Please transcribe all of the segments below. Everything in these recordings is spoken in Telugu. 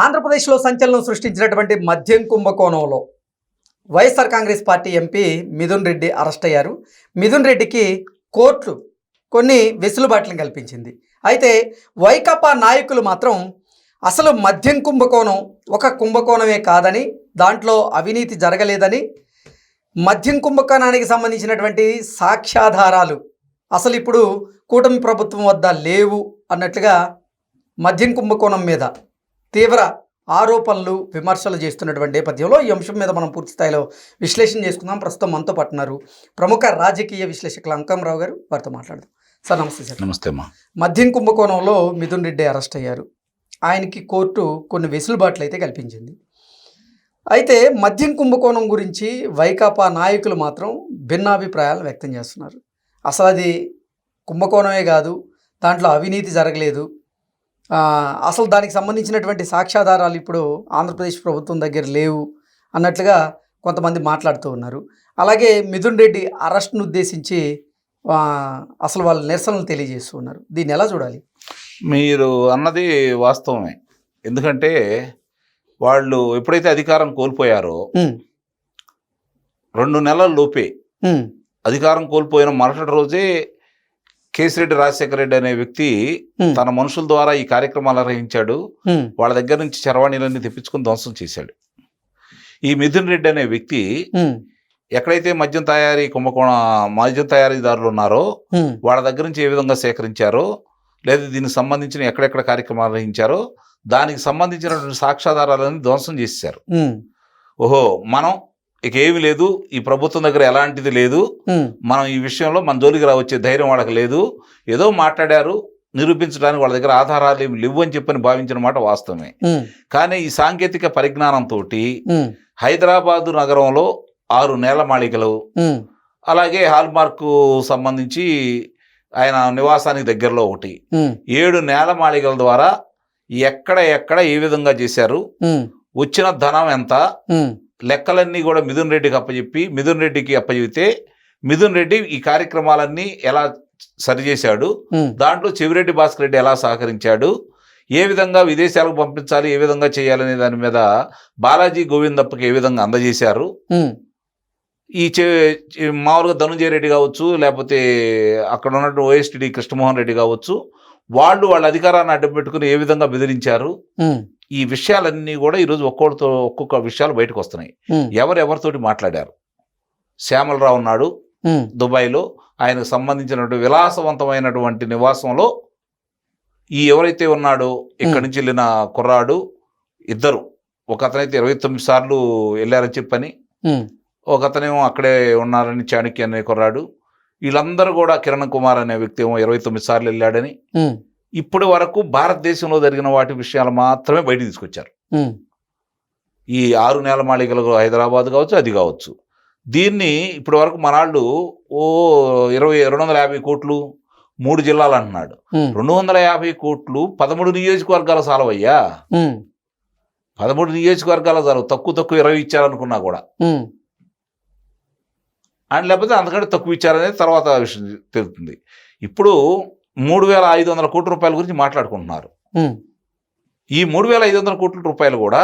ఆంధ్రప్రదేశ్లో సంచలనం సృష్టించినటువంటి మద్యం కుంభకోణంలో YSR Congress party MP Mithun Reddy arrest అయ్యారు. మిథున్ రెడ్డికి కోర్టు కొన్ని వెసులుబాట్లను కల్పించింది. అయితే వైకాపా నాయకులు మాత్రం అసలు మద్యం కుంభకోణం ఒక కుంభకోణమే కాదని, దాంట్లో అవినీతి జరగలేదని, మద్యం కుంభకోణానికి సంబంధించినటువంటి సాక్ష్యాధారాలు అసలు ఇప్పుడు కూటమి ప్రభుత్వం వద్ద లేవు అన్నట్లుగా మద్యం కుంభకోణం మీద తీవ్ర ఆరోపణలు విమర్శలు చేస్తున్నటువంటి నేపథ్యంలో ఈ అంశం మీద మనం పూర్తి స్థాయిలో విశ్లేషణ చేసుకుందాం. ప్రస్తుతం మనతో పాటున్నారు ప్రముఖ రాజకీయ విశ్లేషకులు అంకంరావు గారు. వారితో మాట్లాడదాం. సార్ నమస్తే. సార్ నమస్తే అమ్మా. మద్యం కుంభకోణంలో మిథున్ రెడ్డి అరెస్ట్ అయ్యారు. ఆయనకి కోర్టు కొన్ని వెసులుబాట్లు అయితే కల్పించింది. అయితే మద్యం కుంభకోణం గురించి వైకాపా నాయకులు మాత్రం భిన్నాభిప్రాయాలను వ్యక్తం చేస్తున్నారు. అసలు అది కుంభకోణమే కాదు, దాంట్లో అవినీతి జరగలేదు, అసలు దానికి సంబంధించినటువంటి సాక్ష్యాధారాలు ఇప్పుడు ఆంధ్రప్రదేశ్ ప్రభుత్వం దగ్గర లేవు అన్నట్లుగా కొంతమంది మాట్లాడుతూ ఉన్నారు. అలాగే మిథున్ రెడ్డి అరెస్ట్ను ఉద్దేశించి అసలు వాళ్ళ నిరసనలు తెలియజేస్తూ ఉన్నారు. దీన్ని ఎలా చూడాలి? మీరు అన్నది వాస్తవమే. ఎందుకంటే వాళ్ళు ఎప్పుడైతే అధికారం కోల్పోయారో 2 నెలల లోపే అధికారం కోల్పోయిన మరుసటి రోజే కేసిరెడ్డి రాజశేఖర రెడ్డి అనే వ్యక్తి తన మనుషుల ద్వారా ఈ కార్యక్రమాలు నిర్వహించాడు. వాళ్ళ దగ్గర నుంచి చరవాణీలన్నీ తెప్పించుకుని ధ్వంసం చేశాడు. ఈ మిథున్ రెడ్డి అనే వ్యక్తి ఎక్కడైతే మద్యం తయారీదారులు ఉన్నారో వాళ్ళ దగ్గర నుంచి ఏ విధంగా సేకరించారో, లేదా దీనికి సంబంధించిన ఎక్కడెక్కడ కార్యక్రమాలు నిర్వహించారో దానికి సంబంధించినటువంటి సాక్ష్యాధారాలను ధ్వంసం చేశారు. ఓహో, మనం ఇక ఏమి లేదు, ఈ ప్రభుత్వం దగ్గర ఎలాంటిది లేదు, మనం ఈ విషయంలో మన జోలికి రావచ్చే ధైర్యం వాళ్ళకి లేదు, ఏదో మాట్లాడారు, నిరూపించడానికి వాళ్ళ దగ్గర ఆధారాలు ఏమి లేవు అని చెప్పని భావించిన మాట వాస్తవమే. కానీ ఈ సాంకేతిక పరిజ్ఞానంతో హైదరాబాదు నగరంలో 6 నేలమాళికలు, అలాగే హాల్మార్క్ సంబంధించి ఆయన నివాసానికి దగ్గరలో ఒకటి, 7 నేలమాళికల ద్వారా ఎక్కడ ఏ విధంగా చేశారు, వచ్చిన ధనం ఎంత, లెక్కలన్నీ కూడా మిథున్ రెడ్డికి అప్పచెప్పి మిథున్ రెడ్డికి అప్పచెబితే మిథున్ రెడ్డి ఈ కార్యక్రమాలన్నీ ఎలా సరిచేశాడు, దాంట్లో చెవిరెడ్డి భాస్కర్ రెడ్డి ఎలా సహకరించాడు, ఏ విధంగా విదేశాలకు పంపించాలి, ఏ విధంగా చేయాలనే దాని మీద బాలాజీ గోవిందప్పకి ఏ విధంగా అందజేశారు, ఈ మామూలుగా ధనుంజయ రెడ్డి కావచ్చు, లేకపోతే అక్కడ ఉన్నట్టు ఓఎస్టీడీ కృష్ణమోహన్ రెడ్డి కావచ్చు, వాళ్ళ అధికారాన్ని అడ్డం పెట్టుకుని ఏ విధంగా బెదిరించారు, ఈ విషయాలన్నీ కూడా ఈరోజు ఒక్కొక్క విషయాలు బయటకు వస్తున్నాయి. ఎవరెవరితోటి మాట్లాడారు. శ్యామలరావు ఉన్నాడు దుబాయ్లో, ఆయనకు సంబంధించినటువంటి విలాసవంతమైనటువంటి నివాసంలో ఈ ఎవరైతే ఉన్నాడో ఇక్కడి నుంచి వెళ్ళిన కుర్రాడు ఇద్దరు, ఒక అతనైతే 29 సార్లు వెళ్ళారని చెప్పని, ఒక అతనేమో అక్కడే ఉన్నారని చాణక్య అనే కుర్రాడు, వీళ్ళందరూ కూడా కిరణ్ కుమార్ అనే వ్యక్తి ఏమో 29 సార్లు వెళ్ళాడని, ఇప్పటి వరకు భారతదేశంలో జరిగిన వాటి విషయాలు మాత్రమే బయటకు తీసుకొచ్చారు. ఈ 6 నేలమాళికలు హైదరాబాద్ కావచ్చు, అది కావచ్చు. దీన్ని ఇప్పటి వరకు మనాళ్ళు 250 కోట్లు 3 జిల్లాలు అంటున్నాడు. 250 కోట్లు 13 నియోజకవర్గాల సాలవయ్యా. 13 నియోజకవర్గాల సాలవు. తక్కువ 20 ఇచ్చారనుకున్నా కూడా, అండ్ లేకపోతే అంతకంటే తక్కువ ఇచ్చారనేది తర్వాత విషయం తెలుస్తుంది. ఇప్పుడు 3,500 కోట్ల రూపాయల గురించి మాట్లాడుకుంటున్నారు. ఈ 3,500 కోట్ల రూపాయలు కూడా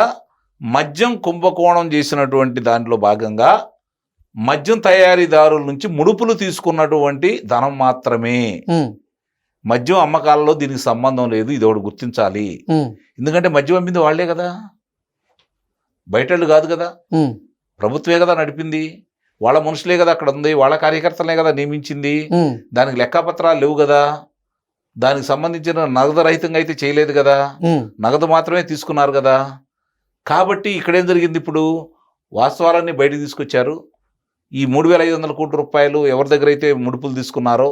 మద్యం కుంభకోణం చేసినటువంటి దాంట్లో భాగంగా మద్యం తయారీదారుల నుంచి ముడుపులు తీసుకున్నటువంటి ధనం మాత్రమే. మద్యం అమ్మకాలలో దీనికి సంబంధం లేదు, ఇది ఒకటి గుర్తించాలి. ఎందుకంటే మద్యం అమ్మింది వాళ్లే కదా, బయటళ్ళు కాదు కదా, ప్రభుత్వమే కదా నడిపింది, వాళ్ళ మనుషులే కదా అక్కడ ఉంది, వాళ్ళ కార్యకర్తలే కదా నియమించింది, దానికి లెక్కపత్రాలు లేవు కదా, దానికి సంబంధించిన నగదు రహితంగా అయితే చేయలేదు కదా, నగదు మాత్రమే తీసుకున్నారు కదా. కాబట్టి ఇక్కడేం జరిగింది, ఇప్పుడు వాస్తవాలన్నీ బయటకు తీసుకొచ్చారు. ఈ 3,500 కోట్ల రూపాయలు ఎవరి దగ్గర అయితే ముడుపులు తీసుకున్నారో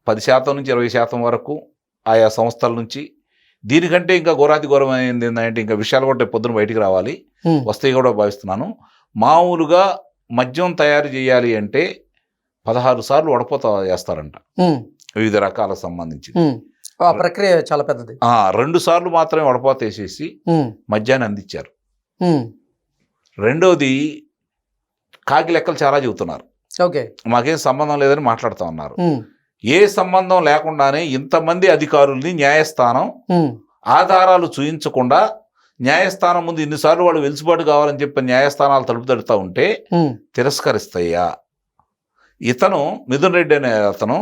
10% నుంచి 20% వరకు ఆయా సంస్థల నుంచి, దీనికంటే ఇంకా ఘోరాతి ఘోరమైంది ఏంటంటే ఇంకా విషయాలు కూడా పొద్దున బయటికి రావాలి, వస్తాయి కూడా భావిస్తున్నాను. మామూలుగా మద్యం తయారు చేయాలి అంటే 16 సార్లు వడపోత చేస్తారంట, వివిధ రకాలకు సంబంధించి. ప్రక్రియ చాలా పెద్దది. 2 సార్లు మాత్రమే వడపోత వేసేసి మద్యాన్ని అందించారు. రెండోది కాకి లెక్కలు చాలా చెబుతున్నారు, మాకేం సంబంధం లేదని మాట్లాడుతూ ఉన్నారు. ఏ సంబంధం లేకుండానే ఇంతమంది అధికారుల్ని న్యాయస్థానం ఆధారాలు చూయించకుండా న్యాయస్థానం ముందు ఇన్నిసార్లు వాళ్ళు వెలుసుబాటు కావాలని చెప్పి న్యాయస్థానాలు తలుపు తడుతూ ఉంటే తిరస్కరిస్తాయా? ఇతను మిథున్ రెడ్డి అనే అతను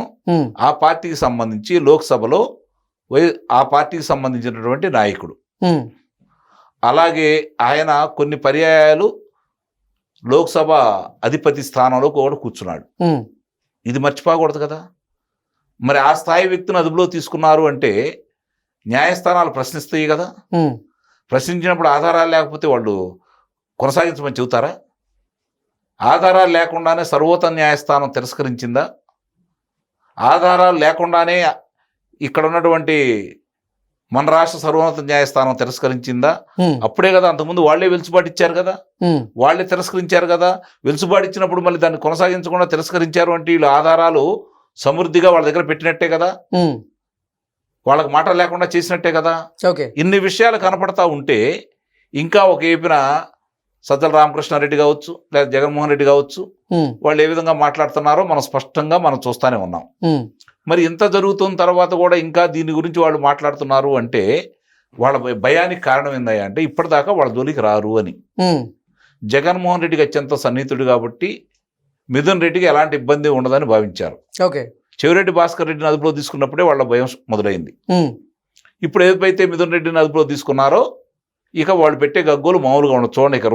ఆ పార్టీకి సంబంధించి లోక్సభలో ఆ పార్టీకి సంబంధించినటువంటి నాయకుడు. అలాగే ఆయన కొన్ని పర్యాయాలు లోక్సభ అధిపతి స్థానంలో కూడా కూర్చున్నాడు. ఇది మర్చిపోకూడదు కదా. మరి ఆ స్థాయి వ్యక్తిని అదుపులో తీసుకున్నారు అంటే న్యాయస్థానాలు ప్రశ్నిస్తాయి కదా. ప్రశ్నించినప్పుడు ఆధారాలు లేకపోతే వాళ్ళు కొనసాగించమని చెబుతారా? ఆధారాలు లేకుండానే సర్వోన్నత న్యాయస్థానం తిరస్కరించిందా? ఆధారాలు లేకుండానే ఇక్కడ ఉన్నటువంటి మన రాష్ట్ర సర్వోన్నత న్యాయస్థానం తిరస్కరించిందా? అప్పుడే కదా అంతకుముందు వాళ్లే వెలుసుబాటు ఇచ్చారు కదా, వాళ్లే తిరస్కరించారు కదా. వెలుసుబాటు ఇచ్చినప్పుడు మళ్ళీ దాన్ని కొనసాగించకుండా తిరస్కరించారు అంటే వీళ్ళు ఆధారాలు సమృద్ధిగా వాళ్ళ దగ్గర పెట్టినట్టే కదా, వాళ్ళకి మాట లేకుండా చేసినట్టే కదా. ఇన్ని విషయాలు కనపడతా ఉంటే ఇంకా ఒక ఏపిన సజ్జల రామకృష్ణారెడ్డి కావచ్చు లేదా జగన్మోహన్ రెడ్డి కావచ్చు, వాళ్ళు ఏ విధంగా మాట్లాడుతున్నారో మనం స్పష్టంగా మనం చూస్తూనే ఉన్నాం. మరి ఇంత జరుగుతున్న తర్వాత కూడా ఇంకా దీని గురించి వాళ్ళు మాట్లాడుతున్నారు అంటే వాళ్ళ భయానికి కారణం ఏందయ్యా అంటే ఇప్పటిదాకా వాళ్ళ జోలికి రారు అని. జగన్మోహన్ రెడ్డికి అత్యంత సన్నిహితుడు కాబట్టి మిథున్ రెడ్డికి ఎలాంటి ఇబ్బంది ఉండదని భావించారు. చెవిరెడ్డి భాస్కర్ రెడ్డిని అదుపులో తీసుకున్నప్పుడే వాళ్ళ భయం మొదలైంది. ఇప్పుడు ఏదైతే మిథున్ రెడ్డిని అదుపులో తీసుకున్నారో ఇక వాళ్ళు పెట్టే గగ్గోలు మామూలుగా ఉండదు. చూడండి, ఇక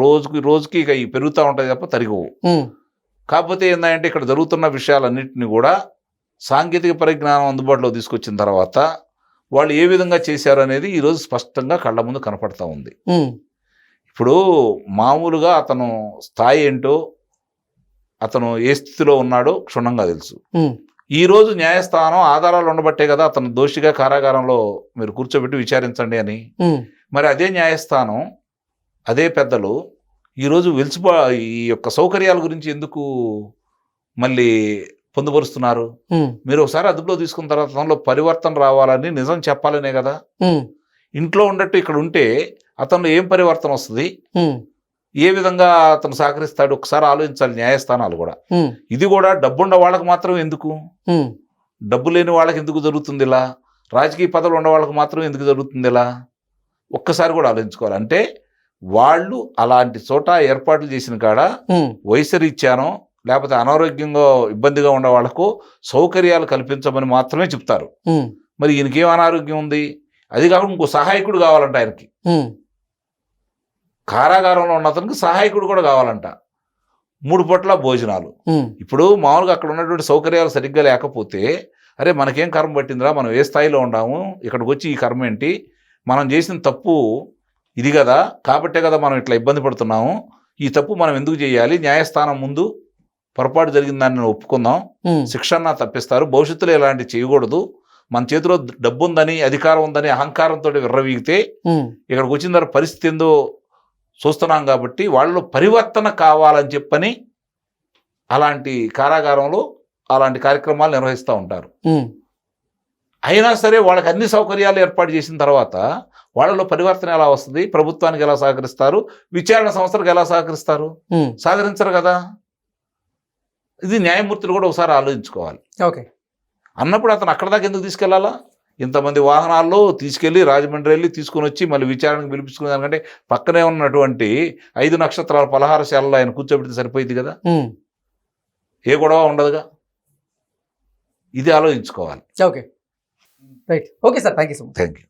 రోజుకి ఇక ఈ పెరుగుతూ ఉంటాయి తప్ప తరిగవు. కాకపోతే ఏంటంటే ఇక్కడ జరుగుతున్న విషయాలన్నింటినీ కూడా సాంకేతిక పరిజ్ఞానం అందుబాటులో తీసుకొచ్చిన తర్వాత వాళ్ళు ఏ విధంగా చేశారు అనేది ఈరోజు స్పష్టంగా కళ్ళ ముందు కనపడతా ఉంది. ఇప్పుడు మామూలుగా అతను స్థాయి ఏంటో, అతను ఏ స్థితిలో ఉన్నాడో క్షుణ్ణంగా తెలుసు. ఈ రోజు న్యాయస్థానం ఆధారాలు ఉండబట్టే కదా అతను దోషిగా కారాగారంలో మీరు కూర్చోబెట్టి విచారించండి అని. మరి అదే న్యాయస్థానం, అదే పెద్దలు ఈరోజు ఈ యొక్క సౌకర్యాల గురించి ఎందుకు మళ్ళీ పొందుపరుస్తున్నారు? మీరు ఒకసారి అదుపులో తీసుకున్న తర్వాత దానిలో పరివర్తన రావాలని నిజం చెప్పాలనే కదా. ఇంట్లో ఉన్నట్టు ఇక్కడ ఉంటే అతను ఏం పరివర్తన వస్తుంది, ఏ విధంగా అతను సహకరిస్తాడు ఒకసారి ఆలోచించాలి న్యాయస్థానాలు కూడా. ఇది కూడా డబ్బున్న వాళ్ళకి మాత్రం ఎందుకు, డబ్బు లేని వాళ్ళకి ఎందుకు జరుగుతుంది ఇలా, రాజకీయ పదవులు ఉన్న వాళ్ళకి మాత్రం ఎందుకు జరుగుతుంది ఇలా, ఒక్కసారి కూడా ఆలోచించుకోవాలి. అంటే వాళ్ళు అలాంటి చోట ఏర్పాట్లు చేసిన కాడ వయసు రీత్యానో లేకపోతే అనారోగ్యంగా ఇబ్బందిగా ఉన్న వాళ్లకు సౌకర్యాలు కల్పించమని మాత్రమే చెప్తారు. మరి ఈయనకేం అనారోగ్యం ఉంది? అది కాకుండా ఇంకో సహాయకుడు కావాలంట ఆయనకి. కారాగారంలో ఉన్న అతనికి సహాయకుడు కూడా కావాలంట. 3 పూట్ల భోజనాలు. ఇప్పుడు మామూలుగా అక్కడ ఉన్నటువంటి సౌకర్యాలు సరిగ్గా లేకపోతే అరే మనకేం కర్మ పట్టిందిరా, మనం ఏ స్థాయిలో ఉన్నాము, ఇక్కడికి వచ్చి ఈ కర్మ ఏంటి, మనం చేసిన తప్పు ఇది కదా, కాబట్టే కదా మనం ఇట్లా ఇబ్బంది పడుతున్నాము, ఈ తప్పు మనం ఎందుకు చేయాలి, న్యాయస్థానం ముందు పొరపాటు జరిగిందని ఒప్పుకుందాం, శిక్షణ తప్పిస్తారు, భవిష్యత్తులో ఇలాంటి చేయకూడదు, మన చేతిలో డబ్బు ఉందని అధికారం ఉందని అహంకారంతో విర్రవీగితే ఇక్కడికి వచ్చిన తర్వాత పరిస్థితి ఏందో చూస్తున్నాం. కాబట్టి వాళ్ళు పరివర్తన కావాలని చెప్పని అలాంటి కారాగారంలో అలాంటి కార్యక్రమాలు నిర్వహిస్తూ ఉంటారు. అయినా సరే వాళ్ళకి అన్ని సౌకర్యాలు ఏర్పాటు చేసిన తర్వాత వాళ్ళలో పరివర్తన ఎలా వస్తుంది, ప్రభుత్వానికి ఎలా సహకరిస్తారు, విచారణ సంస్థలకు ఎలా సహకరిస్తారు, సహకరించరు కదా. ఇది న్యాయమూర్తులు కూడా ఒకసారి ఆలోచించుకోవాలి. అన్నప్పుడు అతను అక్కడ దాకా ఎందుకు తీసుకెళ్లాలా? ఇంతమంది వాహనాల్లో తీసుకెళ్లి రాజమండ్రి వెళ్ళి తీసుకుని వచ్చి మళ్ళీ విచారణకు పిలిపించుకునే దానికంటే పక్కనే ఉన్నటువంటి 5 నక్షత్రాల పలహారశాలలో ఆయన కూర్చోబెడితే సరిపోయింది కదా, ఏ గొడవ ఉండదుగా. ఇది ఆలోచించుకోవాలి. Okay sir, thank you so much. Thank you.